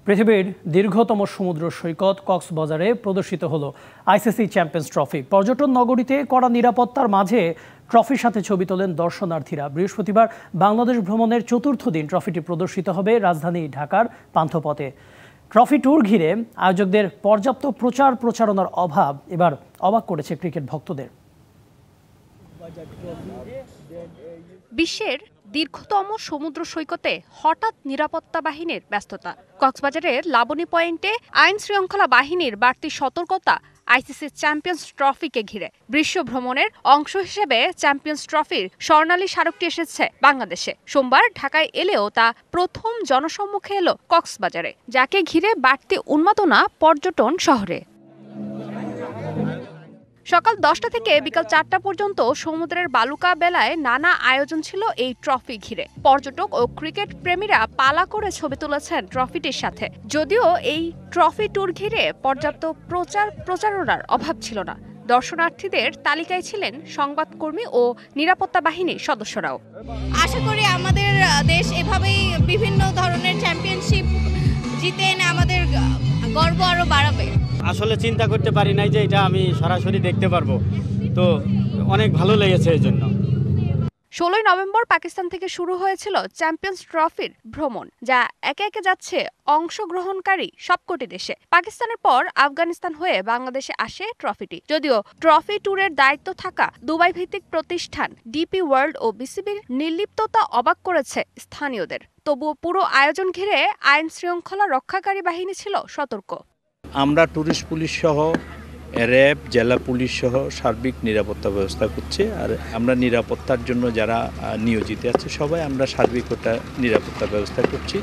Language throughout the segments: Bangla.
পৃথিবীর দীর্ঘতম সমুদ্র সৈকত কক্সবাজারে প্রদর্শিত হলো আইসিসি চ্যাম্পিয়ন্স ট্রফি। পর্যটন নগরীতে কড়া নিরাপত্তার মাঝে ট্রফির সাথে ছবি তোলেন দর্শনার্থীরা। বৃহস্পতিবার বাংলাদেশ ভ্রমণের চতুর্থ দিন ট্রফিটি প্রদর্শিত হবে রাজধানী ঢাকার পান্থপথে। ট্রফি ট্যুর ঘিরে আয়োজকদের পর্যাপ্ত প্রচারণার অভাব এবার অবাক করেছে ক্রিকেট ভক্তদের। বিশ্বের দীর্ঘতম সমুদ্র সৈকতে হঠাৎ নিরাপত্তা বাহিনীর ব্যস্ততা। কক্সবাজারের লাবণী পয়েন্টে আইন শৃঙ্খলা বাহিনীর বাড়তি সতর্কতা আইসিসি চ্যাম্পিয়ন্স ট্রফিকে ঘিরে। বিশ্ব ভ্রমণের অংশ হিসেবে চ্যাম্পিয়ন্স ট্রফির স্বর্ণালী স্মারকটি এসেছে বাংলাদেশে। সোমবার ঢাকায় এলেও তা প্রথম জনসম্মুখে এলো কক্সবাজারে, যাকে ঘিরে বাড়তি উন্মাদনা পর্যটন শহরে। সকাল 10টা থেকে বিকাল 4টা পর্যন্ত সমুদ্রের বালুকা বেলায় নানা আয়োজন ছিল এই ট্রফি ঘিরে। পর্যটক ও ক্রিকেট প্রেমীরা পালা করে ছবি তুলেছেন ট্রফিটির সাথে। যদিও এই ট্রফি ট্যুর ঘিরে পর্যাপ্ত প্রচারণার অভাব ছিল না। দর্শনার্থীদের তালিকায় ছিলেন সংবাদকর্মী ও নিরাপত্তা বাহিনীর সদস্যরাও। আশা করি আমাদের দেশ এভাবেই বিভিন্ন ধরনের চ্যাম্পিয়নশিপ জিতে এনে আমাদের গর্ব আরো বাড়াবে। আসলে চিন্তা করতে পারি নাই যে এটা আমি সরাসরি দেখতে পারবো, তো অনেক ভালো লেগেছে এই জন্য। 16ই নভেম্বর পাকিস্তান থেকে শুরু হয়েছিল চ্যাম্পিয়ন্স ট্রফির ভ্রমণ, যা একে একে যাচ্ছে অংশগ্রহণকারী সবকটি দেশে। পাকিস্তানের পর আফগানিস্তান হয়ে বাংলাদেশে আসে ট্রফিটি। যদিও ট্রফি ট্যুরের দায়িত্ব থাকা দুবাই ভিত্তিক প্রতিষ্ঠান ডিপি ওয়ার্ল্ড ও বিসিবির নির্লিপ্ততা অবাক করেছে স্থানীয়দের। তবুও পুরো আয়োজন ঘিরে আইন শৃঙ্খলা রক্ষাকারী বাহিনী ছিল সতর্ক। আমরা ট্যুরিস্ট পুলিশ সহ র্যাব, জেলা পুলিশ সহ সার্বিক নিরাপত্তা ব্যবস্থা করছি। আর আমরা নিরাপত্তার জন্য যারা নিয়োজিত আছে সবাই আমরা সার্বিক নিরাপত্তা ব্যবস্থা করছি।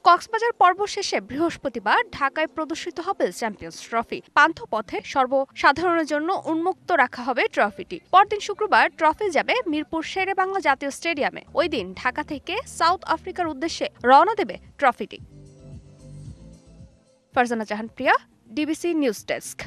কক্সবাজার পর্ব শেষে বৃহস্পতিবার ঢাকায় প্রদর্শিত হবে চ্যাম্পিয়ন্স ট্রফি। পান্থপথে সর্বসাধারণের জন্য উন্মুক্ত রাখা হবে ট্রফিটি। পরদিন শুক্রবার ট্রফি যাবে মিরপুর শেরে বাংলা জাতীয় স্টেডিয়ামে। ওই দিন ঢাকা থেকে সাউথ আফ্রিকার উদ্দেশ্যে রওনা দেবে ট্রফিটি। ফারজানা জাহান প্রিয়া, ডিবিসি নিউজ ডেস্ক।